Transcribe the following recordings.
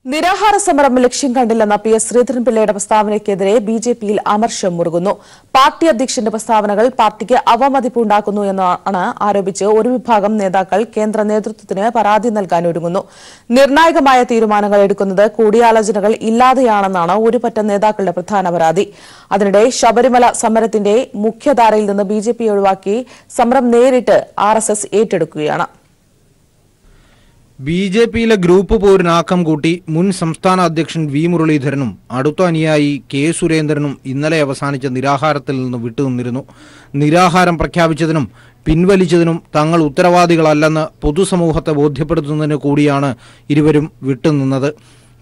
നിരാഹാര സമരം ലക്ഷ്യം കണ്ടില്ലെന്ന പി എസ് ശ്രീധരൻപിള്ളയുടെ പ്രസ്താവനയ്ക്കെതിരെ ബിജെപിയിൽ അമർഷം മുറുകുന്നു. പാർട്ടി അധ്യക്ഷന്റെ പ്രസ്താവനകൾ പാർട്ടിക്ക് അവമതിപ്പുണ്ടാക്കുന്നു എന്നാണ് ആരോപിച്ച് ഒരു വിഭാഗം നേതാക്കൾ കേന്ദ്ര നേതൃത്വത്തിന് പരാതി നൽകാൻ ഒരുങ്ങുന്നു. നിർണായകമായ തീരുമാനങ്ങൾ എടുക്കുന്നത് കൂടിയാലോചനകൾ ഇല്ലാതെയാണെന്നാണ് ഒരു പറ്റം നേതാക്കളുടെ പ്രധാന പരാതി. അതിനിടെ ശബരിമല സമരത്തിന്റെ മുഖ്യധാരയിൽ നിന്ന് ബിജെപി ഒഴിവാക്കി സമരം നേരിട്ട് ആർഎസ്എസ് ഏറ്റെടുക്കുകയാണ്. ബിജെപിയിലെ ഗ്രൂപ്പ് പോരിനാക്കം കൂട്ടി മുൻ സംസ്ഥാന അധ്യക്ഷൻ വി മുരളീധരനും അടുത്ത അനുയായി കെ സുരേന്ദ്രനും ഇന്നലെ അവസാനിച്ച നിരാഹാരത്തിൽ നിന്ന് വിട്ടുനിന്നിരുന്നു. നിരാഹാരം പ്രഖ്യാപിച്ചതിനും പിൻവലിച്ചതിനും തങ്ങൾ ഉത്തരവാദികളല്ലെന്ന് പൊതുസമൂഹത്തെ ബോധ്യപ്പെടുത്തുന്നതിന് കൂടിയാണ് ഇരുവരും വിട്ടുനിന്നത്.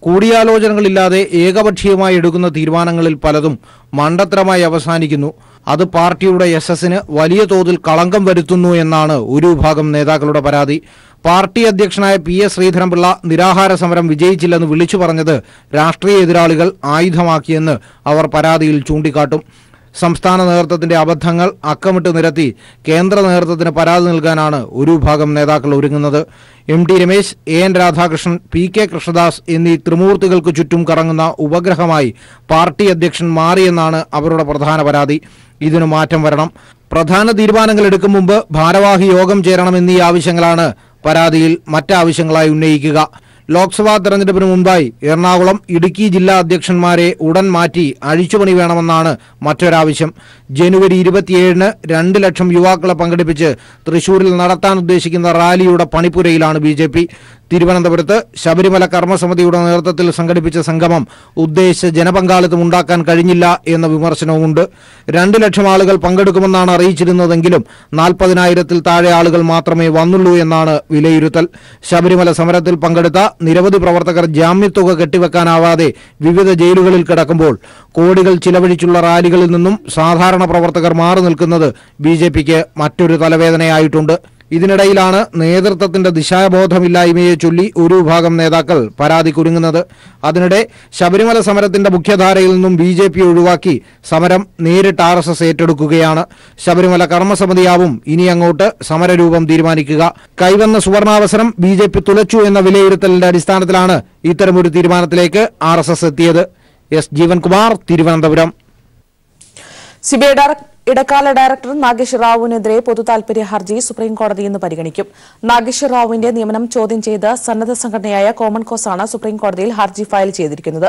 കൂടിയാലോചനകളില്ലാതെ ഏകപക്ഷീയമായി എടുക്കുന്ന തീരുമാനങ്ങളിൽ പലതും മണ്ടത്തരമായി അവസാനിക്കുന്നു. അത് പാർട്ടിയുടെ യശസ്സിന് വലിയ തോതിൽ കളങ്കം വരുത്തുന്നു എന്നാണ് ഒരു വിഭാഗം നേതാക്കളുടെ പരാതി. പാർട്ടി അധ്യക്ഷനായ പി എസ് ശ്രീധരൻപിള്ള നിരാഹാര സമരം വിജയിച്ചില്ലെന്ന് വിളിച്ചു പറഞ്ഞത് രാഷ്ട്രീയ എതിരാളികൾ ആയുധമാക്കിയെന്ന് അവർ പരാതിയിൽ ചൂണ്ടിക്കാട്ടും. സംസ്ഥാന നേതൃത്വത്തിന്റെ അബദ്ധങ്ങൾ അക്കമിട്ട് നിരത്തി കേന്ദ്ര നേതൃത്വത്തിന് പരാതി നൽകാനാണ് ഒരു വിഭാഗം നേതാക്കൾ ഒരുങ്ങുന്നത്. M T Ramesh, A N Radhakrishnan, P K Krishnadas എന്നീ ത്രിമൂർത്തികൾക്ക് ചുറ്റും കറങ്ങുന്ന ഉപഗ്രഹമായി പാർട്ടി അധ്യക്ഷൻ മാറിയെന്നാണ് അവരുടെ പ്രധാന പരാതി. ഇതിനു മാറ്റം വരണം. പ്രധാന തീരുമാനങ്ങൾ എടുക്കും മുമ്പ് ഭാരവാഹി യോഗം ചേരണമെന്നീ ആവശ്യങ്ങളാണ് പരാതിയിൽ മറ്റാവശ്യങ്ങളായി ഉന്നയിക്കുക. ലോക്സഭാ തെരഞ്ഞെടുപ്പിന് മുമ്പായി എറണാകുളം, ഇടുക്കി ജില്ലാ അധ്യക്ഷന്മാരെ ഉടൻ മാറ്റി അഴിച്ചുപണി വേണമെന്നാണ് മറ്റൊരാവശ്യം. ജനുവരി 27-ന് 2 ലക്ഷം യുവാക്കളെ പങ്കെടുപ്പിച്ച് തൃശൂരിൽ നടത്താൻ ഉദ്ദേശിക്കുന്ന റാലിയുടെ പണിപ്പുരയിലാണ് ബിജെപി. തിരുവനന്തപുരത്ത് ശബരിമല കർമ്മസമിതിയുടെ നേതൃത്വത്തിൽ സംഘടിപ്പിച്ച സംഗമം ഉദ്ദേശിച്ച ജനപങ്കാളിത്തം ഉണ്ടാക്കാൻ കഴിഞ്ഞില്ല എന്ന വിമർശനവുമുണ്ട്. 2 ലക്ഷം ആളുകൾ പങ്കെടുക്കുമെന്നാണ് അറിയിച്ചിരുന്നതെങ്കിലും 40,000-ൽ താഴെ ആളുകൾ മാത്രമേ വന്നുള്ളൂ എന്നാണ് വിലയിരുത്തൽ. ശബരിമല സമരത്തിൽ പങ്കെടുത്ത നിരവധി പ്രവർത്തകർ ജാമ്യത്തുക കെട്ടിവെക്കാനാവാതെ വിവിധ ജയിലുകളിൽ കിടക്കുമ്പോൾ കോടികൾ ചിലവഴിച്ചുള്ള റാലികളിൽ നിന്നും സാധാരണ പ്രവർത്തകർ മാറി നിൽക്കുന്നത് ബിജെപിക്ക് മറ്റൊരു തലവേദനയായിട്ടുണ്ട്. ഇതിനിടയിലാണ് നേതൃത്വത്തിന്റെ ദിശാബോധമില്ലായ്മയെ ചൊല്ലി ഒരു വിഭാഗം നേതാക്കൾ പരാതി കുരുങ്ങുന്നത്. അതിനിടെ ശബരിമല സമരത്തിന്റെ മുഖ്യധാരയിൽ നിന്നും ബിജെപി ഒഴിവാക്കി സമരം നേരിട്ട് ആർഎസ്എസ് ഏറ്റെടുക്കുകയാണ്. ശബരിമല കർമ്മസമിതിയാവും ഇനി അങ്ങോട്ട് സമരരൂപം തീരുമാനിക്കുക. കൈവന്ന സുവർണാവസരം ബിജെപി തുലച്ചു എന്ന വിലയിരുത്തലിന്റെ അടിസ്ഥാനത്തിലാണ് ഇത്തരമൊരു തീരുമാനത്തിലേക്ക് ആർഎസ്എസ് എത്തിയത്. എസ് ജീവൻകുമാർ, തിരുവനന്തപുരം. സിബിഐ ഇടക്കാല ഡയറക്ടർ നാഗേശ്വർ റാവുവിനെതിരെ പൊതുതാൽപര്യ ഹർജി സുപ്രീംകോടതി ഇന്ന് പരിഗണിക്കും. നാഗേശ്വർ റാവുവിന്റെ നിയമനം ചോദ്യം ചെയ്ത് സന്നദ്ധ സംഘടനയായ കോമൺ കോസാണ് സുപ്രീംകോടതിയിൽ ഹർജി ഫയൽ ചെയ്തിരിക്കുന്നത്.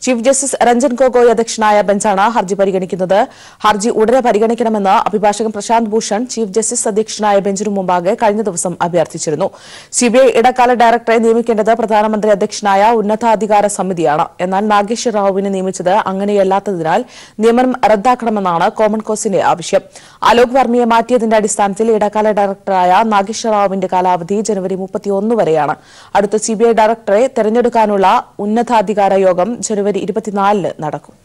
ചീഫ് ജസ്റ്റിസ് രഞ്ജൻ ഗൊഗോയ് അധ്യക്ഷനായ ബെഞ്ചാണ് ഹർജി പരിഗണിക്കുന്നത്. ഹർജി ഉടനെ പരിഗണിക്കണമെന്ന് അഭിഭാഷകൻ പ്രശാന്ത് ഭൂഷൺ ചീഫ് ജസ്റ്റിസ് അധ്യക്ഷനായ ബെഞ്ചിനു മുമ്പാകെ കഴിഞ്ഞ ദിവസം അഭ്യർത്ഥിച്ചിരുന്നു. സിബിഐ ഇടക്കാല ഡയറക്ടറെ നിയമിക്കേണ്ടത് പ്രധാനമന്ത്രി അധ്യക്ഷനായ ഉന്നതാധികാര സമിതിയാണ്. എന്നാൽ നാഗേശ്വർ റാവുവിനെ നിയമിച്ചത് അങ്ങനെയല്ലാത്തതിനാൽ നിയമനം റദ്ദാക്കണമെന്നാണ് കോമൺ കോസിന്റെ ആവശ്യം. അലോക് വർമ്മയെ മാറ്റിയതിന്റെ അടിസ്ഥാനത്തിൽ ഇടക്കാല ഡയറക്ടറായ നാഗേശ്വർ റാവുവിന്റെ കാലാവധി ജനുവരി 31 വരെയാണ്. അടുത്ത സിബിഐ ഡയറക്ടറെ തെരഞ്ഞെടുക്കാനുള്ള ഉന്നതാധികാര യോഗം ജനുവരി 24-ന് നടക്കും.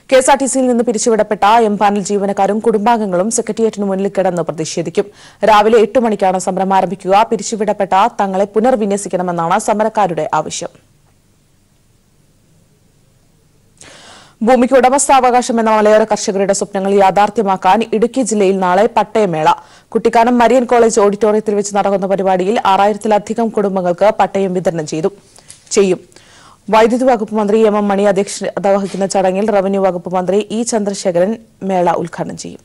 കെഎസ്ആർടിസിയിൽ നിന്ന് പിരിച്ചുവിടപ്പെട്ട എംപാനൽ ജീവനക്കാരും കുടുംബാംഗങ്ങളും സെക്രട്ടേറിയറ്റിന് മുന്നിൽ കിടന്ന് പ്രതിഷേധിക്കും. രാവിലെ 8 മണിക്കാണ് സമരം ആരംഭിക്കുക. പിരിച്ചുവിടപ്പെട്ട തങ്ങളെ പുനർവിന്യസിക്കണമെന്നാണ് സമരക്കാരുടെ ആവശ്യം. ഭൂമിക്ക് ഉടമസ്ഥാവകാശം എന്ന മലയോര കർഷകരുടെ സ്വപ്നങ്ങൾ യാഥാർത്ഥ്യമാക്കാൻ ഇടുക്കി ജില്ലയിൽ നാളെ പട്ടയമേള. കുട്ടിക്കാനം മരിയൻ കോളേജ് ഓഡിറ്റോറിയത്തിൽ വെച്ച് നടക്കുന്ന പരിപാടിയിൽ 6000-ലധികം കുടുംബങ്ങൾക്ക് പട്ടയം വിതരണം ചെയ്യും. വൈദ്യുതി വകുപ്പ് മന്ത്രി എം എം മണി അധ്യക്ഷത വഹിക്കുന്ന ചടങ്ങിൽ റവന്യൂ വകുപ്പ് മന്ത്രി ഇ ചന്ദ്രശേഖരൻ മേള ഉദ്ഘാടനം ചെയ്യും.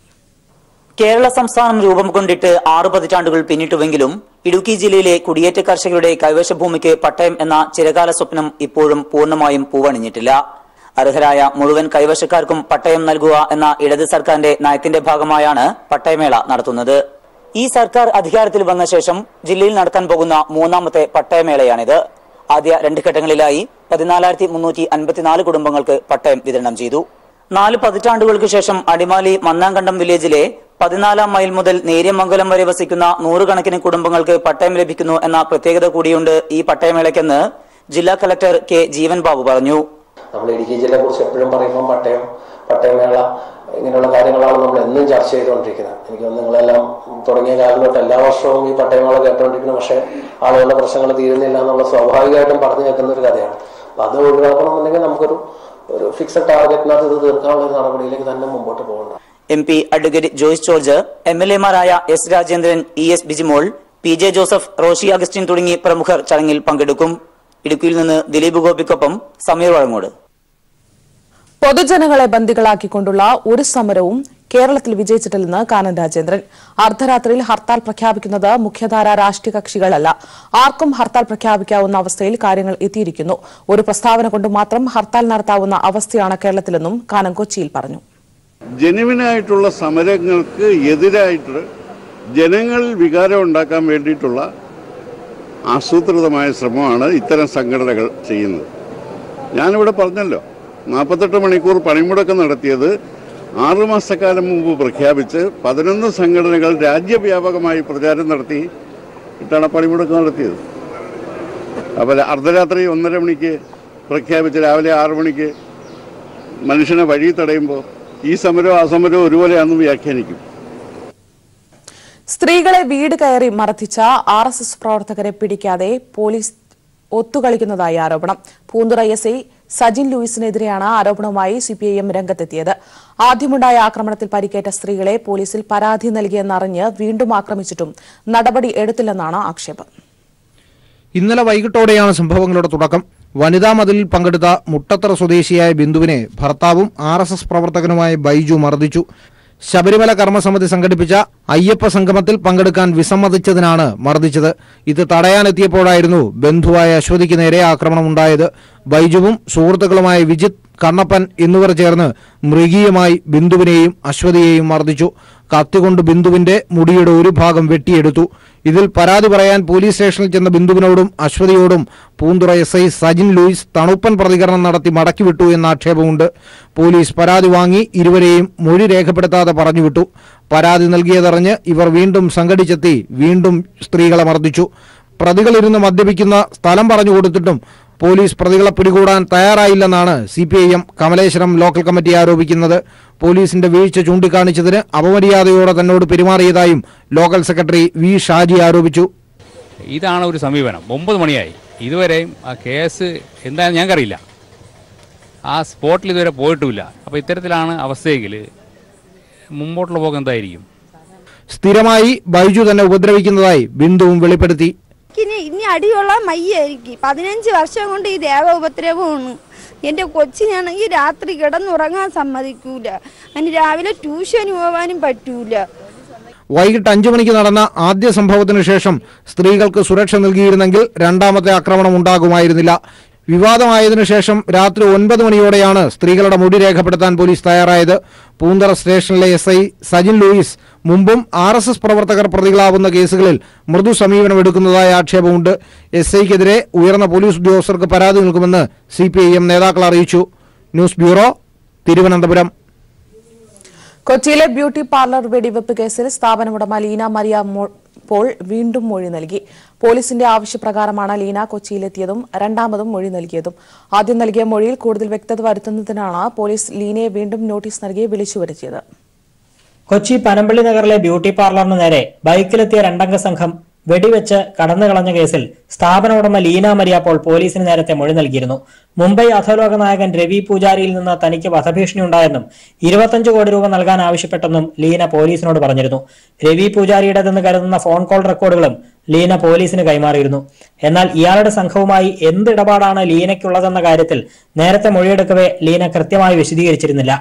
കേരള സംസ്ഥാനം രൂപം കൊണ്ടിട്ട് 6 പതിറ്റാണ്ടുകൾ പിന്നിട്ടുവെങ്കിലും ഇടുക്കി ജില്ലയിലെ കുടിയേറ്റ കർഷകരുടെ കൈവശ ഭൂമിക്ക് പട്ടയം എന്ന ചിരകാല സ്വപ്നം ഇപ്പോഴും പൂർണ്ണമായും പൂവണിഞ്ഞിട്ടില്ല. അർഹരായ മുഴുവൻ കൈവശക്കാർക്കും പട്ടയം നൽകുക എന്ന ഇടത് സർക്കാരിന്റെ നയത്തിന്റെ ഭാഗമായാണ് പട്ടയമേള നടത്തുന്നത്. ഈ സർക്കാർ അധികാരത്തിൽ വന്ന ശേഷം ജില്ലയിൽ നടത്താൻ പോകുന്ന 3ാമത്തെ പട്ടയമേളയാണിത്. ആദ്യ 2 ഘട്ടങ്ങളിലായി 14,354 കുടുംബങ്ങൾക്ക് പട്ടയം വിതരണം ചെയ്തു. 4 പതിറ്റാണ്ടുകൾക്ക് ശേഷം അടിമാലി മന്നാങ്കണ്ടം വില്ലേജിലെ 14-ാം മൈൽ മുതൽ നേര്യമംഗലം വരെ വസിക്കുന്ന 100 കണക്കിന് കുടുംബങ്ങൾക്ക് പട്ടയം ലഭിക്കുന്നു എന്ന പ്രത്യേകത കൂടിയുണ്ട് ഈ പട്ടയമേളയ്ക്കെന്ന് ജില്ലാ കലക്ടർ കെ ജീവൻ ബാബു പറഞ്ഞു. നമ്മൾ ഇടുക്കി ജില്ലയെ കുറിച്ച് എപ്പോഴും പറയുമ്പോൾ പട്ടയമേള ഇങ്ങനെയുള്ള കാര്യങ്ങളാണ് നമ്മൾ എന്നും ചർച്ച ചെയ്തുകൊണ്ടിരിക്കുന്നത്. എനിക്ക് തോന്നുന്നു നിങ്ങളെല്ലാം തുടങ്ങിയ കാലം തൊട്ട് എല്ലാ വർഷവും ഈ പട്ടയമേള കേട്ടുകൊണ്ടിരിക്കുന്നു. പക്ഷേ ആളുകളുടെ പ്രശ്നങ്ങൾ തീരുന്നില്ല എന്നുള്ള സ്വാഭാവികമായിട്ടും പറഞ്ഞു കേൾക്കുന്ന ഒരു കഥയാണ്. അപ്പം അത് ഒഴിവാക്കണമെന്നുണ്ടെങ്കിൽ നമുക്കൊരു ഫിക്സഡ് ടാർഗറ്റിനകത്ത് ഇത് തീർക്കാനുള്ള ഒരു നടപടിയിലേക്ക് തന്നെ മുമ്പോട്ട് പോകണം. M P advocate Joyce George, MLA-മാരായ S Rajendran, ES Bijimol, PJ Joseph, Roshy Augustine തുടങ്ങി പ്രമുഖർ ചടങ്ങിൽ പങ്കെടുക്കും. ഇടുക്കിയിൽ നിന്ന് ദിലീപ് ഗോപിക്കൊപ്പം സമീർ വഴങ്ങോട്. പൊതുജനങ്ങളെ ബന്ദികളാക്കിക്കൊണ്ടുള്ള ഒരു സമരവും കേരളത്തിൽ വിജയിച്ചിട്ടില്ലെന്ന് കാനം രാജേന്ദ്രൻ. അർദ്ധരാത്രിയിൽ ഹർത്താൽ പ്രഖ്യാപിക്കുന്നത് മുഖ്യധാര രാഷ്ട്രീയ കക്ഷികളല്ല. ആർക്കും ഹർത്താൽ പ്രഖ്യാപിക്കാവുന്ന അവസ്ഥയിൽ കാര്യങ്ങൾ എത്തിയിരിക്കുന്നു. ഒരു പ്രസ്താവന കൊണ്ട് മാത്രം ഹർത്താൽ നടത്താവുന്ന അവസ്ഥയാണ് കേരളത്തിലെന്നും കാനം കൊച്ചിയിൽ പറഞ്ഞു. ജനുവിനായിട്ടുള്ള സമരങ്ങൾക്ക് എതിരായിട്ട് ജനങ്ങളിൽ വികാരം ഉണ്ടാക്കാൻ വേണ്ടിയിട്ടുള്ള ആസൂത്രിതമായ ശ്രമമാണ് ഇത്തരം സംഘടനകൾ ചെയ്യുന്നത്. ഞാനിവിടെ പറഞ്ഞല്ലോ, 48 മണിക്കൂർ പണിമുടക്കം നടത്തിയത് 6 മാസക്കാലം മുമ്പ് പ്രഖ്യാപിച്ച് 11 സംഘടനകൾ രാജ്യവ്യാപകമായി പ്രചാരം നടത്തിയിട്ടാണ് പണിമുടക്കം നടത്തിയത്. അപ്പോൾ അർദ്ധരാത്രി 1:30 മണിക്ക് പ്രഖ്യാപിച്ച് രാവിലെ 6 മണിക്ക് മനുഷ്യനെ വഴി തടയുമ്പോൾ ഈ സമരവും ആ സമരവും ഒരുപോലെയാണെന്ന് വ്യാഖ്യാനിക്കും. സ്ത്രീകളെ വീട് കയറി മർദ്ദിച്ച RSS പ്രവർത്തകരെ പിടിക്കാതെ പോലീസ് ഒത്തുകളിക്കുന്നതായി ആരോപണം. പൂന്തുറ SI സജിൻ ലൂയിസിനെതിരെയാണ് ആരോപണവുമായി CPIM രംഗത്തെത്തിയത്. ആദ്യമുണ്ടായ ആക്രമണത്തിൽ പരിക്കേറ്റ സ്ത്രീകളെ പോലീസിൽ പരാതി നൽകിയെന്നറിഞ്ഞ് വീണ്ടും ആക്രമിച്ചിട്ടും നടപടി എടുത്തില്ലെന്നാണ് ആക്ഷേപം. ഇന്നലെ വൈകിട്ടോടെയാണ് സംഭവങ്ങളുടെ തുടക്കം. വനിതാ മതിലിൽ പങ്കെടുത്ത മുട്ടത്തറ സ്വദേശിയായ ബിന്ദുവിനെ ഭർത്താവും RSS പ്രവർത്തകനുമായ ബൈജു മർദ്ദിച്ചു. ശബരിമല കർമ്മസമിതി സംഘടിപ്പിച്ച അയ്യപ്പ സംഗമത്തിൽ പങ്കെടുക്കാൻ വിസമ്മതിച്ചതിനാണ് മർദ്ദിച്ചത്. ഇത് തടയാനെത്തിയപ്പോഴായിരുന്നു ബന്ധുവായ അശ്വതിക്ക് നേരെ ആക്രമണമുണ്ടായത്. ബൈജുവും സുഹൃത്തുക്കളുമായ വിജിത്, കണ്ണപ്പൻ എന്നിവർ ചേർന്ന് മൃഗീയമായി ബിന്ദുവിനെയും അശ്വതിയെയും മർദ്ദിച്ചു. കത്തികൊണ്ട് ബിന്ദുവിന്റെ മുടിയുടെ ഒരു ഭാഗം വെട്ടിയെടുത്തു. ഇതിൽ പരാതി പറയാൻ പോലീസ് സ്റ്റേഷനിൽ ചെന്ന ബിന്ദുവിനോടും അശ്വതിയോടും പൂന്തുറ SI സജിൻ ലൂയിസ് തണുപ്പൻ പ്രതികരണം നടത്തി മടക്കിവിട്ടു എന്ന ആക്ഷേപമുണ്ട്. പോലീസ് പരാതി വാങ്ങി ഇരുവരെയും മൊഴി രേഖപ്പെടുത്താതെ പറഞ്ഞുവിട്ടു. പരാതി നൽകിയതറിഞ്ഞ് ഇവർ വീണ്ടും സംഘടിച്ചെത്തി വീണ്ടും സ്ത്രീകളെ മർദ്ദിച്ചു. പ്രതികളിരുന്ന് മദ്യപിക്കുന്ന സ്ഥലം പറഞ്ഞു കൊടുത്തിട്ടും പോലീസ് പ്രതികളെ പിടികൂടാൻ തയ്യാറായില്ലെന്നാണ് CPIM കമലേശ്വരം ലോക്കൽ കമ്മിറ്റി ആരോപിക്കുന്നത്. പോലീസിന്റെ വീഴ്ച ചൂണ്ടിക്കാണിച്ചതിന് അപമര്യാദയോടെ തന്നോട് പെരുമാറിയതായും ലോക്കൽ സെക്രട്ടറി V ഷാജി ആരോപിച്ചു. ഇതാണ് ഒരു സമീപനം. 9 മണിയായി, ഇതുവരെയും ആ കേസ് എന്താണെന്ന് ഞങ്ങൾക്കറിയില്ല. ആ സ്പോട്ടിൽ ഇതുവരെ പോയിട്ടുമില്ല. അപ്പോൾ ഇത്തരത്തിലാണ് അവസ്ഥയെങ്കിൽ മുമ്പോട്ടുള്ള പോക്ക് എന്തായിരിക്കും? സ്ഥിരമായി ബൈജു തന്നെ ഉപദ്രവിക്കുന്നതായി ബിന്ദുവും വെളിപ്പെടുത്തി. ഇനി അടിയുള്ള മയ്യായിരിക്കും. 15 വർഷം കൊണ്ട് ഈ ദേവ ഉപദ്രവമാണ്. എൻ്റെ കൊച്ചിനാണെങ്കിൽ രാത്രി കിടന്നുറങ്ങാൻ സമ്മതിക്കൂല. അതിന് രാവിലെ ട്യൂഷന് പോകാനും പറ്റൂല. വൈകിട്ട് 5 മണിക്ക് നടന്ന ആദ്യ സംഭവത്തിനു ശേഷം സ്ത്രീകൾക്ക് സുരക്ഷ നൽകിയിരുന്നെങ്കിൽ രണ്ടാമത്തെ ആക്രമണം ഉണ്ടാകുമായിരുന്നില്ല. വിവാദമായതിനു ശേഷം രാത്രി 9 മണിയോടെയാണ് സ്ത്രീകളുടെ മൊഴി രേഖപ്പെടുത്താൻ പോലീസ് തയ്യാറായത്. പൂന്തറ സ്റ്റേഷനിലെ SI സജിൻ ലൂയിസ് മുമ്പും RSS പ്രവർത്തകർ പ്രതികളാവുന്ന കേസുകളിൽ മൃദു സമീപനമെടുക്കുന്നതായ ആക്ഷേപമുണ്ട്. SIക്കെതിരെ ഉയർന്ന പോലീസ് ഉദ്യോഗസ്ഥർക്ക് പരാതി നൽകുമെന്ന് CPIM നേതാക്കൾ അറിയിച്ചു. News bureau, Thiruvananthapuram. കൊച്ചിയിലെ ബ്യൂട്ടി പാർലർ വെടിവെപ്പ് കേസിൽ സ്ഥാപനമുടമ ലീന മരിയ പോൾ വീണ്ടും മൊഴി നൽകി. പോലീസിന്റെ ആവശ്യപ്രകാരമാണ് ലീന കൊച്ചിയിലെത്തിയതും രണ്ടാമതും മൊഴി നൽകിയതും. ആദ്യം നൽകിയ മൊഴിയിൽ കൂടുതൽ വ്യക്തത വരുത്തുന്നതിനാണ് പോലീസ് ലീനയെ വീണ്ടും നോട്ടീസ് നൽകി വിളിച്ചു വരുത്തിയത്. കൊച്ചി പനമ്പള്ളി നഗറിലെ ബ്യൂട്ടി പാർലറിന് നേരെ ബൈക്കിലെത്തിയ 2 അംഗ സംഘം വെടിവെച്ച് കടന്നുകളഞ്ഞ കേസിൽ സ്ഥാപന ഉടമ ലീന മരിയ പോൾ പോലീസിന് നേരത്തെ മൊഴി നൽകിയിരുന്നു. മുംബൈ അധോലോക നായകൻ രവി പൂജാരിയിൽ നിന്ന് തനിക്ക് വധഭീഷണി ഉണ്ടായെന്നും 25 കോടി രൂപ നൽകാൻ ആവശ്യപ്പെട്ടെന്നും ലീന പോലീസിനോട് പറഞ്ഞിരുന്നു. രവി പൂജാരിയുടേതെന്ന് കരുതുന്ന ഫോൺ കോൾ റെക്കോർഡുകളും ലീന പോലീസിന് കൈമാറിയിരുന്നു. എന്നാൽ ഇയാളുടെ സംഘവുമായി എന്ത് ഇടപാടാണ് ലീനയ്ക്കുള്ളതെന്ന കാര്യത്തിൽ നേരത്തെ മൊഴിയെടുക്കവേ ലീന കൃത്യമായി വിശദീകരിച്ചിരുന്നില്ല.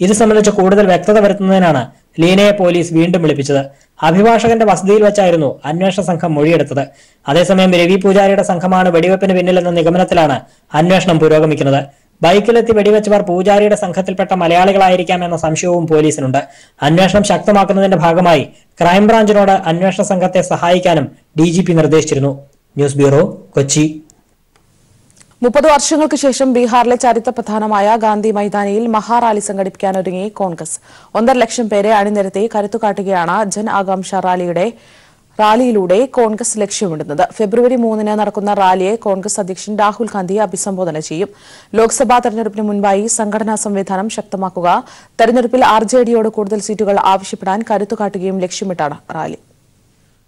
ഇത് സംബന്ധിച്ച് കൂടുതൽ വ്യക്തത വരുത്തുന്നതിനാണ് ലീനയെ പോലീസ് വീണ്ടും വിളിപ്പിച്ചത്. അഭിഭാഷകന്റെ വസതിയിൽ വെച്ചായിരുന്നു അന്വേഷണ സംഘം മൊഴിയെടുത്തത്. അതേസമയം രവി പൂജാരിയുടെ സംഘമാണ് വെടിവെപ്പിന് പിന്നിലെന്ന നിഗമനത്തിലാണ് അന്വേഷണം പുരോഗമിക്കുന്നത്. ബൈക്കിലെത്തി വെടിവെച്ചവർ പൂജാരിയുടെ സംഘത്തിൽപ്പെട്ട മലയാളികളായിരിക്കാം എന്ന സംശയവും പോലീസിനുണ്ട്. അന്വേഷണം ശക്തമാക്കുന്നതിന്റെ ഭാഗമായി ക്രൈംബ്രാഞ്ചിനോട് അന്വേഷണ സംഘത്തെ സഹായിക്കാനും DGP നിർദ്ദേശിച്ചിരുന്നു. News bureau, Kochi. 30 വർഷങ്ങൾക്ക് ശേഷം ബീഹാറിലെ ചരിത്രപ്രധാനമായ ഗാന്ധി മൈതാനിയിൽ മഹാറാലി സംഘടിപ്പിക്കാനൊരുങ്ങി കോൺഗ്രസ്. 1.5 ലക്ഷം പേരെ അണിനിരത്തി കരുത്തുകാട്ടുകയാണ് ജൻ ആകാംക്ഷ റാലിയിലൂടെ കോൺഗ്രസ് ലക്ഷ്യമിടുന്നത്. ഫെബ്രുവരി 3-ന് നടക്കുന്ന റാലിയെ കോൺഗ്രസ് അധ്യക്ഷൻ രാഹുൽ ഗാന്ധി അഭിസംബോധന ചെയ്യും. ലോക്സഭാ തെരഞ്ഞെടുപ്പിന് മുൻപായി സംഘടനാ സംവിധാനം ശക്തമാക്കുക, തെരഞ്ഞെടുപ്പിൽ RJDയോട് കൂടുതൽ സീറ്റുകൾ ആവശ്യപ്പെടാൻ കരുത്തുകാട്ടുകയും ലക്ഷ്യമിട്ടാണ് റാലി.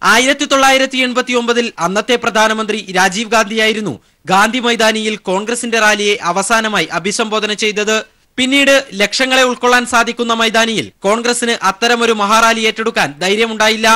1989-ൽ അന്നത്തെ പ്രധാനമന്ത്രി രാജീവ് ഗാന്ധിയായിരുന്നു ഗാന്ധി മൈതാനിയിൽ കോൺഗ്രസിന്റെ റാലിയെ അവസാനമായി അഭിസംബോധന ചെയ്തത്. പിന്നീട് ലക്ഷങ്ങളെ ഉൾക്കൊള്ളാൻ സാധിക്കുന്ന മൈതാനിയിൽ കോൺഗ്രസിന് അത്തരമൊരു മഹാറാലി ഏറ്റെടുക്കാൻ ധൈര്യമുണ്ടായില്ല.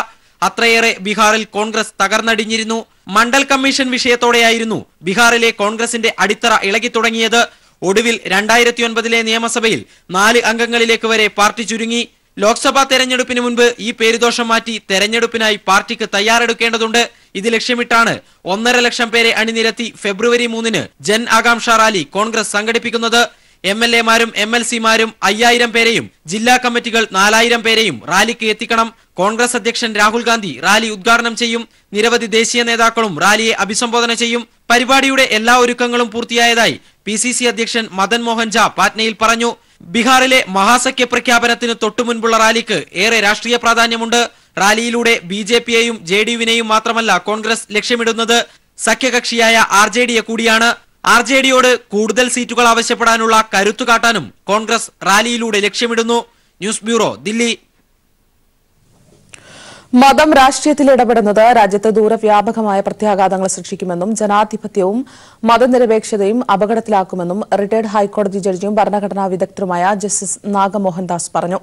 അത്രയേറെ ബീഹാറിൽ കോൺഗ്രസ് തകർന്നടിഞ്ഞിരുന്നു. മണ്ഡൽ കമ്മീഷൻ വിഷയത്തോടെയായിരുന്നു ബീഹാറിലെ കോൺഗ്രസിന്റെ അടിത്തറ ഇളകി തുടങ്ങിയത്. ഒടുവിൽ 2009 നിയമസഭയിൽ 4 അംഗങ്ങളിലേക്ക് വരെ പാർട്ടി ചുരുങ്ങി. ലോക്സഭാ തെരഞ്ഞെടുപ്പിന് മുൻപ് ഈ പേരുദോഷം മാറ്റി തെരഞ്ഞെടുപ്പിനായി പാർട്ടിക്ക് തയ്യാറെടുക്കേണ്ടതുണ്ട്. ഇത് ലക്ഷ്യമിട്ടാണ് 1.5 ലക്ഷം പേരെ അണിനിരത്തി ഫെബ്രുവരി 3 ജൻ ആകാംക്ഷ റാലി കോൺഗ്രസ് സംഘടിപ്പിക്കുന്നത്. MLA-മാരും MLC-മാരും 5000 പേരെയും ജില്ലാ കമ്മിറ്റികൾ 4000 പേരെയും റാലിക്ക് എത്തിക്കണം. കോൺഗ്രസ് അധ്യക്ഷൻ രാഹുൽ ഗാന്ധി റാലി ഉദ്ഘാടനം ചെയ്യും. നിരവധി ദേശീയ നേതാക്കളും റാലിയെ അഭിസംബോധന ചെയ്യും. പരിപാടിയുടെ എല്ലാ ഒരുക്കങ്ങളും പൂർത്തിയായതായി PCC അധ്യക്ഷൻ മദൻ മോഹൻ ഝാ പാറ്റ്നയിൽ പറഞ്ഞു. ബീഹാറിലെ മഹാസഖ്യ പ്രഖ്യാപനത്തിന് തൊട്ടുമുൻപുള്ള റാലിക്ക് ഏറെ രാഷ്ട്രീയ പ്രാധാന്യമുണ്ട്. റാലിയിലൂടെ BJP-യെയും JDU-വിനെയും മാത്രമല്ല കോൺഗ്രസ് ലക്ഷ്യമിടുന്നത്, സഖ്യകക്ഷിയായ RJD-യെ കൂടിയാണ്. RJD-യോട് കൂടുതൽ സീറ്റുകൾ ആവശ്യപ്പെടാനുള്ള കരുത്തു കാട്ടാനും കോൺഗ്രസ് റാലിയിലൂടെ ലക്ഷ്യമിടുന്നു. News bureau, Delhi. മതം രാഷ്ട്രീയത്തിൽ ഇടപെടുന്നത് രാജ്യത്ത് ദൂരവ്യാപകമായ പ്രത്യാഘാതങ്ങൾ സൃഷ്ടിക്കുമെന്നും ജനാധിപത്യവും മതനിരപേക്ഷതയും അപകടത്തിലാക്കുമെന്നും റിട്ടയർഡ് ഹൈക്കോടതി ജഡ്ജിയും ഭരണഘടനാ വിദഗ്ധരുമായ ജസ്റ്റിസ് നാഗമോഹൻദാസ് പറഞ്ഞു.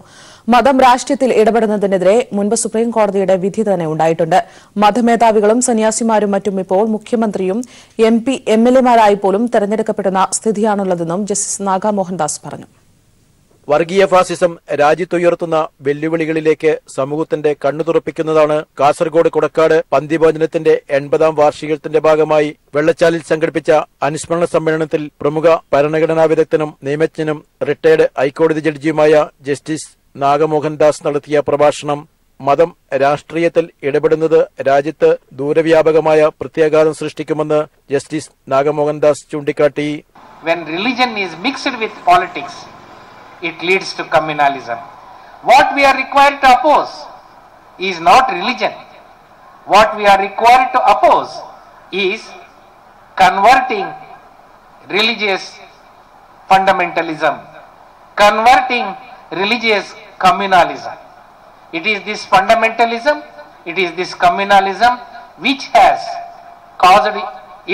മതം രാഷ്ട്രീയത്തിൽ ഇടപെടുന്നതിനെതിരെ മുൻപ് സുപ്രീം കോടതിയുടെ വിധി തന്നെ ഉണ്ടായിട്ടുണ്ട്. മതമേധാവികളും സന്യാസിമാരും മറ്റും ഇപ്പോൾ മുഖ്യമന്ത്രിയും MP MLA-മാരായി പോലും തെരഞ്ഞെടുക്കപ്പെടുന്ന സ്ഥിതിയാണുള്ളതെന്നും ജസ്റ്റിസ് നാഗമോഹൻദാസ് പറഞ്ഞു. വർഗീയ ഫാസിസം രാജ്യത്തുയർത്തുന്ന വെല്ലുവിളികളിലേക്ക് സമൂഹത്തിന്റെ കണ്ണു തുറപ്പിക്കുന്നതാണ്. കാസർഗോഡ് കൊടക്കാട് പന്തിഭോജനത്തിന്റെ 80ാം വാർഷികത്തിന്റെ ഭാഗമായി വെള്ളച്ചാലിൽ സംഘടിപ്പിച്ച അനുസ്മരണ സമ്മേളനത്തിൽ പ്രമുഖ ഭരണഘടനാ വിദഗ്ധനും നിയമജ്ഞനും റിട്ടയർഡ് ഹൈക്കോടതി ജഡ്ജിയുമായ ജസ്റ്റിസ് നാഗമോഹൻദാസ് നടത്തിയ പ്രഭാഷണം മതം രാഷ്ട്രീയത്തിൽ ഇടപെടുന്നത് രാജ്യത്ത് ദൂരവ്യാപകമായ പ്രത്യാഘാതം സൃഷ്ടിക്കുമെന്ന് ജസ്റ്റിസ് നാഗമോഹൻദാസ് ചൂണ്ടിക്കാട്ടി. When religion is mixed with politics, it leads to communalism. What we are required to oppose is not religion. What we are required to oppose is converting religious fundamentalism, converting religious communalism. It is this fundamentalism, it is this communalism which has caused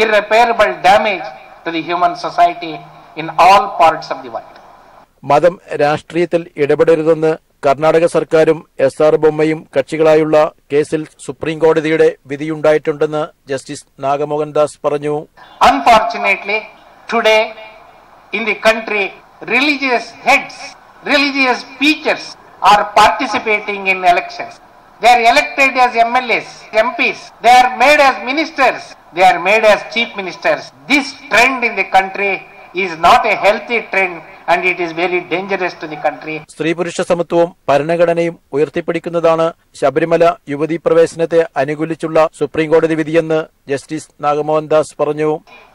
irreparable damage to the human society in all parts of the world. മതം രാഷ്ട്രീയത്തിൽ ഇടപെടരുതെന്ന് കർണാടക സർക്കാരും SR ബൊമ്മയും കക്ഷികളായുള്ള കേസിൽ supreme കോടതിയുടെ വിധിയുണ്ടായിട്ടുണ്ടെന്ന് justice Nagamohan Das പറഞ്ഞു. Unfortunately, today in the country, religious heads, religious preachers are participating in elections. They are elected as MLAs, MPs. They are made as ministers. They are made as chief ministers. This trend in the country is not a healthy trend and it is very dangerous to the country. സ്ത്രീ പുരുഷ സമത്വവും ഭരണഘടനയും ഉയർത്തിപ്പിടിക്കുന്നതാണ് ശബരിമല യുവതീ പ്രവേശനത്തെ അനുകൂലിച്ചുള്ള supreme കോടതി വിധിയെന്ന് justice Nagamohan Das പറഞ്ഞു.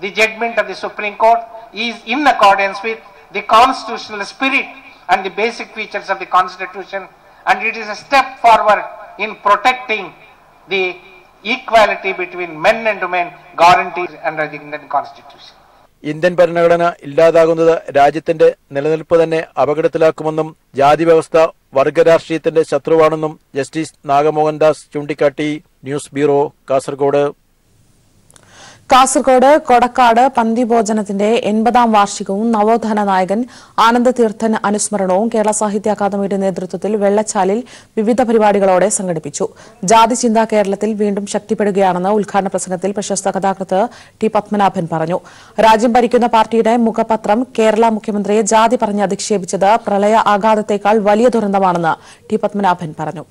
The judgment of the Supreme Court is in accordance with the constitutional spirit and the basic features of the Constitution, and it is a step forward in protecting the equality between men and women guaranteed under the Indian Constitution. Indian ഭരണഘടന ഇല്ലാതാകുന്നത് രാജ്യത്തിന്റെ നിലനിൽപ്പ് തന്നെ അപകടത്തിലാക്കുമെന്നും ജാതി വ്യവസ്ഥ വർഗരാഷ്ട്രീയത്തിന്റെ ശത്രുവാണെന്നും justice Nagamohandas ചൂണ്ടിക്കാട്ടി. News bureau, Kasaragod. Kasaragod Kodakkad പന്തിഭോജനത്തിന്റെ 80ാം വാർഷികവും നവോത്ഥാന നായകൻ ആനന്ദതീർത്ഥൻ അനുസ്മരണവും കേരള സാഹിത്യ അക്കാദമിയുടെ നേതൃത്വത്തിൽ വെള്ളച്ചാലിൽ വിവിധ പരിപാടികളോടെ സംഘടിപ്പിച്ചു. ജാതി ചിന്ത കേരളത്തിൽ വീണ്ടും ശക്തിപ്പെടുകയാണെന്ന് ഉദ്ഘാടന പ്രസംഗത്തിൽ പ്രശസ്ത കഥാകൃത്ത് T. പത്മനാഭൻ പറഞ്ഞു. രാജ്യം ഭരിക്കുന്ന പാർട്ടിയുടെ മുഖപത്രം കേരള മുഖ്യമന്ത്രിയെ ജാതി പറഞ്ഞ് അധിക്ഷേപിച്ചത് പ്രളയ ആഘാതത്തേക്കാൾ വലിയ ദുരന്തമാണെന്ന് T. പത്മനാഭൻ പറഞ്ഞു.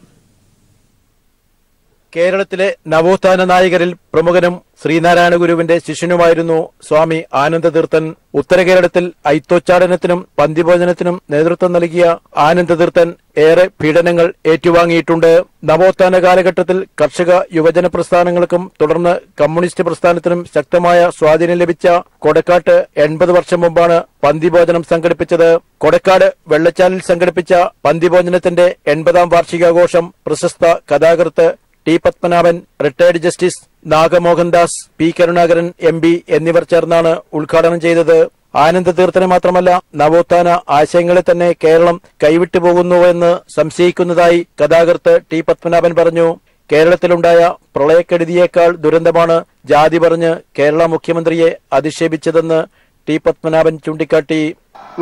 കേരളത്തിലെ നവോത്ഥാന നായകരിൽ പ്രമുഖനും ശ്രീനാരായണ ഗുരുവിന്റെ ശിഷ്യനുമായിരുന്നു സ്വാമി ആനന്ദതീർത്ഥൻ. ഉത്തരകേരളത്തിൽ ഐത്തോച്ചാടനത്തിനും പന്തിഭോജനത്തിനും നേതൃത്വം നൽകിയ ആനന്ദതീർത്ഥൻ ഏറെ പീഡനങ്ങൾ ഏറ്റുവാങ്ങിയിട്ടുണ്ട്. നവോത്ഥാന കാലഘട്ടത്തിൽ കർഷക യുവജന പ്രസ്ഥാനങ്ങൾക്കും തുടർന്ന് കമ്മ്യൂണിസ്റ്റ് പ്രസ്ഥാനത്തിനും ശക്തമായ സ്വാധീനം ലഭിച്ച കൊടക്കാട്ട് 80 വർഷം മുമ്പാണ് പന്തിഭോജനം സംഘടിപ്പിച്ചത്. കൊടക്കാട് വെള്ളച്ചാലിൽ സംഘടിപ്പിച്ച പന്തിഭോജനത്തിന്റെ 80ാം വാർഷികാഘോഷം പ്രശസ്ത കഥാകൃത്ത് T. Padmanabhan, retired justice Nagamohandas, P. Karunakaran MP എന്നിവർ ചേർന്നാണ് ഉദ്ഘാടനം ചെയ്തത്. ആനന്ദതീർത്ഥനെ മാത്രമല്ല നവോത്ഥാന ആശയങ്ങളെ തന്നെ കേരളം കൈവിട്ടുപോകുന്നുവെന്ന് സംശയിക്കുന്നതായി കഥാകൃത്ത് T. പത്മനാഭൻ പറഞ്ഞു. കേരളത്തിലുണ്ടായ പ്രളയക്കെടുതിയേക്കാൾ ദുരന്തമാണ് ജാതി പറഞ്ഞ് കേരള മുഖ്യമന്ത്രിയെ അധിക്ഷേപിച്ചതെന്ന് T. പത്മനാഭൻ ചൂണ്ടിക്കാട്ടി.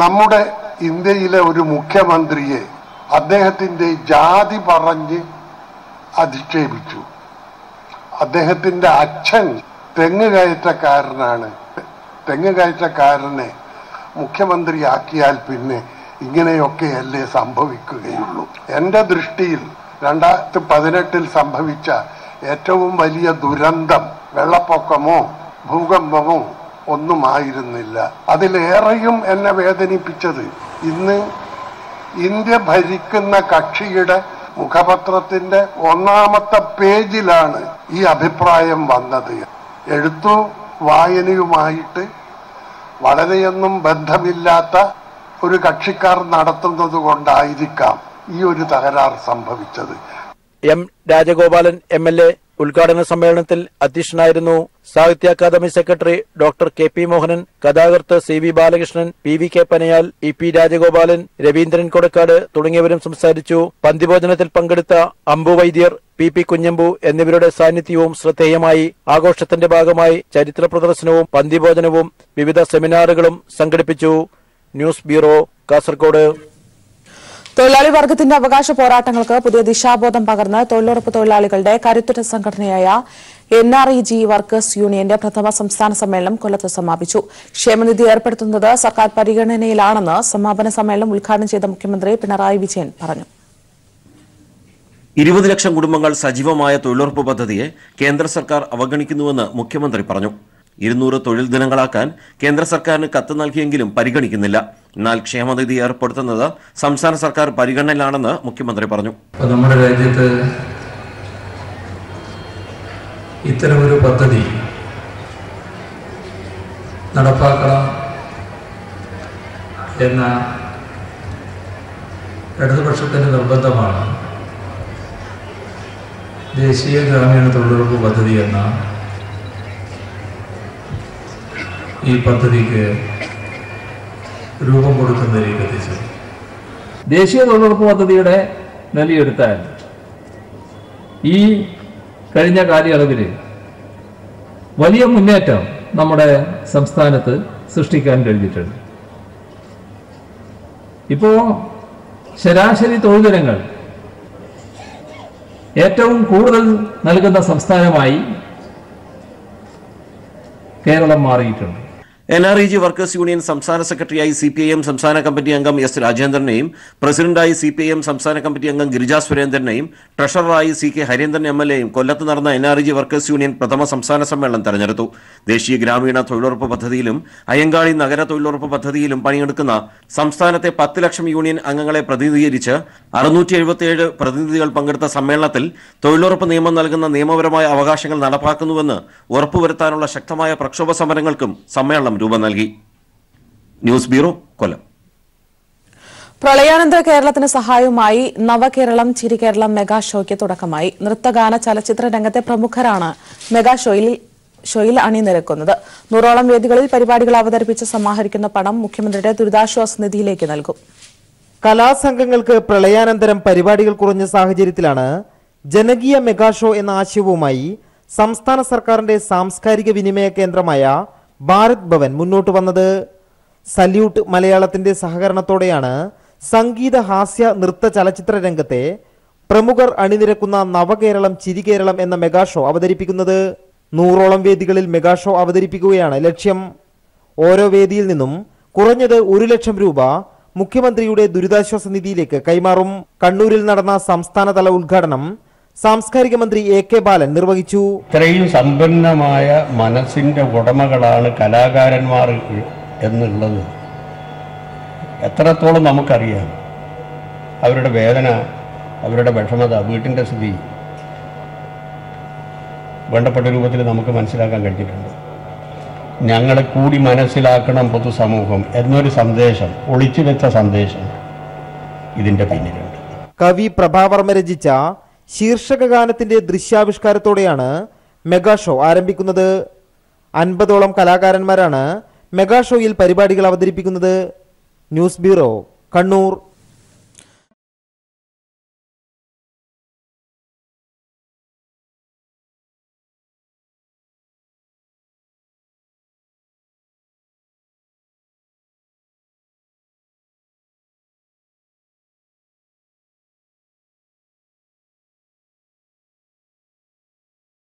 നമ്മുടെ ഇന്ത്യയിലെ ഒരു മുഖ്യമന്ത്രിയെ അദ്ദേഹത്തിന്റെ ജാതി പറഞ്ഞ് അധിക്ഷേപിച്ചു. അദ്ദേഹത്തിന്റെ അച്ഛൻ തെങ്ങ് കയറ്റക്കാരനാണ്. തെങ്ങ് കയറ്റക്കാരനെ മുഖ്യമന്ത്രിയാക്കിയാൽ പിന്നെ ഇങ്ങനെയൊക്കെയല്ലേ സംഭവിക്കുകയുള്ളൂ. എൻ്റെ ദൃഷ്ടിയിൽ 2018 സംഭവിച്ച ഏറ്റവും വലിയ ദുരന്തം വെള്ളപ്പൊക്കമോ ഭൂകമ്പമോ ഒന്നുമായിരുന്നില്ല. അതിലേറെയും എന്നെ വേദനിപ്പിച്ചത് ഇന്ന് ഇന്ത്യ ഭരിക്കുന്ന കക്ഷിയുടെ മുഖപത്രത്തിന്റെ 1ാമത്തെ പേജിലാണ് ഈ അഭിപ്രായം വന്നത്. എഴുത്തു വായനയുമായിട്ട് വളരെയൊന്നും ബന്ധമില്ലാത്ത ഒരു കക്ഷിക്കാർ നടത്തുന്നത് കൊണ്ടായിരിക്കാം ഈ ഒരു തകരാർ സംഭവിച്ചത്. എം രാജഗോപാലൻ MLA ഉദ്ഘാടന സമ്മേളനത്തിൽ അധ്യക്ഷനായിരുന്നു. Sahitya Akademi secretary doctor KP Mohanan, കഥാകൃത്ത് CV Balakrishnan, PVK Panayal, EP Rajagopalan, Raveendran Kodakkad തുടങ്ങിയവരും സംസാരിച്ചു. പന്തിഭോജനത്തിൽ പങ്കെടുത്ത അമ്പു വൈദ്യർ, PP കുഞ്ഞമ്പു എന്നിവരുടെ സാന്നിധ്യവും ശ്രദ്ധേയമായി. ആഘോഷത്തിന്റെ ഭാഗമായി ചരിത്ര പ്രദർശനവും പന്തിഭോജനവും വിവിധ സെമിനാറുകളും സംഘടിപ്പിച്ചു. News bureau, Kasaragod. തൊഴിലാളി വർഗത്തിന്റെ അവകാശ പോരാട്ടങ്ങൾക്ക് പുതിയ ദിശാബോധം പകർന്ന് തൊഴിലുറപ്പ് തൊഴിലാളികളുടെ കരുത്തുറ്റ സംഘടനയായ NREG വർക്കേഴ്സ് യൂണിയന്റെ പ്രഥമ സംസ്ഥാന സമ്മേളനം കൊല്ലത്ത് സമാപിച്ചു. ക്ഷേമനിധി ഏർപ്പെടുത്തുന്നത് സർക്കാർ പരിഗണനയിലാണെന്ന് സമാപന സമ്മേളനം ഉദ്ഘാടനം ചെയ്ത മുഖ്യമന്ത്രി പിണറായി വിജയൻ പറഞ്ഞു. 20 ലക്ഷം കുടുംബങ്ങൾ സജീവമായ തൊഴിലുറപ്പ് പദ്ധതിയെ കേന്ദ്ര സർക്കാർ അവഗണിക്കുന്നുവെന്ന് മുഖ്യമന്ത്രി പറഞ്ഞു. 200 തൊഴിൽ ദിനങ്ങളാക്കാൻ കേന്ദ്ര സർക്കാരിന് കത്ത് നൽകിയെങ്കിലും പരിഗണിക്കുന്നില്ല. എന്നാൽ ക്ഷേമനിധി ഏർപ്പെടുത്തുന്നത് സംസ്ഥാന സർക്കാർ പരിഗണനയിലാണെന്ന് മുഖ്യമന്ത്രി പറഞ്ഞു. നമ്മുടെ രാജ്യത്ത് ഇത്തരമൊരു പദ്ധതി നടപ്പാക്കണം എന്ന ഇടതുപക്ഷത്തിന്റെ നിർബന്ധമാണ് ദേശീയ ഗ്രാമീണ തൊഴിലുറപ്പ് പദ്ധതി എന്ന ഈ പദ്ധതിക്ക് രൂപം കൊടുക്കുന്നതിലേക്ക് എത്തിച്ചത്. ദേശീയ തൊഴിലുറപ്പ് പദ്ധതിയുടെ നിലയെടുത്താൽ ഈ കഴിഞ്ഞ കാലയളവിൽ വലിയ മുന്നേറ്റം നമ്മുടെ സംസ്ഥാനത്ത് സൃഷ്ടിക്കാൻ കഴിഞ്ഞിട്ടുണ്ട്. ഇപ്പോൾ ശരാശരി തൊഴിൽ ദിനങ്ങൾ ഏറ്റവും കൂടുതൽ നൽകുന്ന സംസ്ഥാനമായി കേരളം മാറിയിട്ടുണ്ട്. NREG വർക്കേഴ്സ് യൂണിയൻ സംസ്ഥാന സെക്രട്ടറിയായി CPIM സംസ്ഥാന കമ്മിറ്റി അംഗം S രാജേന്ദ്രനെയും പ്രസിഡന്റായി CPIM സംസ്ഥാന കമ്മിറ്റി അംഗം ഗിരിജ സുരേന്ദ്രനെയും ട്രഷററായി CK ഹരീന്ദ്രൻ MLAയും കൊല്ലത്ത് നടന്ന NREG വർക്കേഴ്സ് യൂണിയൻ പ്രഥമ സംസ്ഥാന സമ്മേളനം തെരഞ്ഞെടുത്തു. ദേശീയ ഗ്രാമീണ തൊഴിലുറപ്പ് പദ്ധതിയിലും അയ്യങ്കാളി നഗര തൊഴിലുറപ്പ് പദ്ധതിയിലും പണിയെടുക്കുന്ന സംസ്ഥാനത്തെ 10 ലക്ഷം യൂണിയൻ അംഗങ്ങളെ പ്രതിനിധീകരിച്ച് 677 പ്രതിനിധികൾ പങ്കെടുത്ത സമ്മേളനത്തിൽ തൊഴിലുറപ്പ് നിയമം നൽകുന്ന നിയമപരമായ അവകാശങ്ങൾ നടപ്പാക്കുന്നുവെന്ന് ഉറപ്പുവരുത്താനുള്ള ശക്തമായ പ്രക്ഷോഭ സമരങ്ങൾക്കും സമ്മേളനം രൂപം നൽകി. ന്യൂസ് ബ്യൂറോ, കൊല്ലം. പ്രളയാനന്തര കേരളത്തിന് സഹായവുമായി നവകേരളം ചിരികേരളം മെഗാ ഷോയ്ക്ക് തുടക്കമായി. നൃത്തഗാന ചലച്ചിത്ര രംഗത്തെ പ്രമുഖരാണ് മെഗാ ഷോയിൽ അണിനിരക്കുന്നത്. 100ഓളം വേദികളിൽ പരിപാടികൾ അവതരിപ്പിച്ച് സമാഹരിക്കുന്ന പണം മുഖ്യമന്ത്രിയുടെ ദുരിതാശ്വാസ നിധിയിലേക്ക് നൽകും. കലാസംഘങ്ങൾക്ക് പ്രളയാനന്തരം പരിപാടികൾ കുറഞ്ഞ സാഹചര്യത്തിലാണ് ജനകീയ മെഗാ ഷോ എന്ന ആശയവുമായി സംസ്ഥാന സർക്കാരിന്റെ സാംസ്കാരിക വിനിമയ കേന്ദ്രമായ ഭാരത് ഭവൻ മുന്നോട്ട് വന്നത്. സല്യൂട്ട് മലയാളത്തിന്റെ സഹകരണത്തോടെയാണ് സംഗീത, ഹാസ്യ, നൃത്ത, ചലച്ചിത്ര രംഗത്തെ പ്രമുഖർ അണിനിരക്കുന്ന നവകേരളം ചിരികേരളം എന്ന മെഗാ ഷോ അവതരിപ്പിക്കുന്നത്. 100ഓളം വേദികളിൽ മെഗാ ഷോ അവതരിപ്പിക്കുകയാണ് ലക്ഷ്യം. ഓരോ വേദിയിൽ നിന്നും കുറഞ്ഞത് 1 ലക്ഷം രൂപ മുഖ്യമന്ത്രിയുടെ ദുരിതാശ്വാസ നിധിയിലേക്ക് കൈമാറും. കണ്ണൂരിൽ നടന്ന സംസ്ഥാനതല ഉദ്ഘാടനം സാംസ്കാരിക മന്ത്രി AK ബാലൻ നിർവഹിച്ചു. ഇത്രയും സമ്പന്നമായ മനസ്സിന്റെ ഉടമകളാണ് കലാകാരന്മാർ എന്നുള്ളത് എത്രത്തോളം നമുക്കറിയാം. അവരുടെ വേദന, അവരുടെ വിഷമത, വീട്ടിൻ്റെ സ്ഥിതി വേണ്ടപ്പെട്ട രൂപത്തിൽ നമുക്ക് മനസ്സിലാക്കാൻ കഴിഞ്ഞിട്ടുണ്ട്. ഞങ്ങളെ കൂടി മനസ്സിലാക്കണം പൊതുസമൂഹം എന്നൊരു സന്ദേശം, ഒളിച്ചു വെച്ച സന്ദേശം ഇതിൻ്റെ പിന്നിലുണ്ട്. കവി പ്രഭാവർമ്മ രചിച്ച ശീർഷക ഗാനത്തിന്റെ ദൃശ്യാവിഷ്കാരത്തോടെയാണ് മെഗാ ഷോ ആരംഭിക്കുന്നത്. 50ഓളം കലാകാരന്മാരാണ് മെഗാ ഷോയിൽ പരിപാടികൾ അവതരിപ്പിക്കുന്നത്. News bureau, Kannur.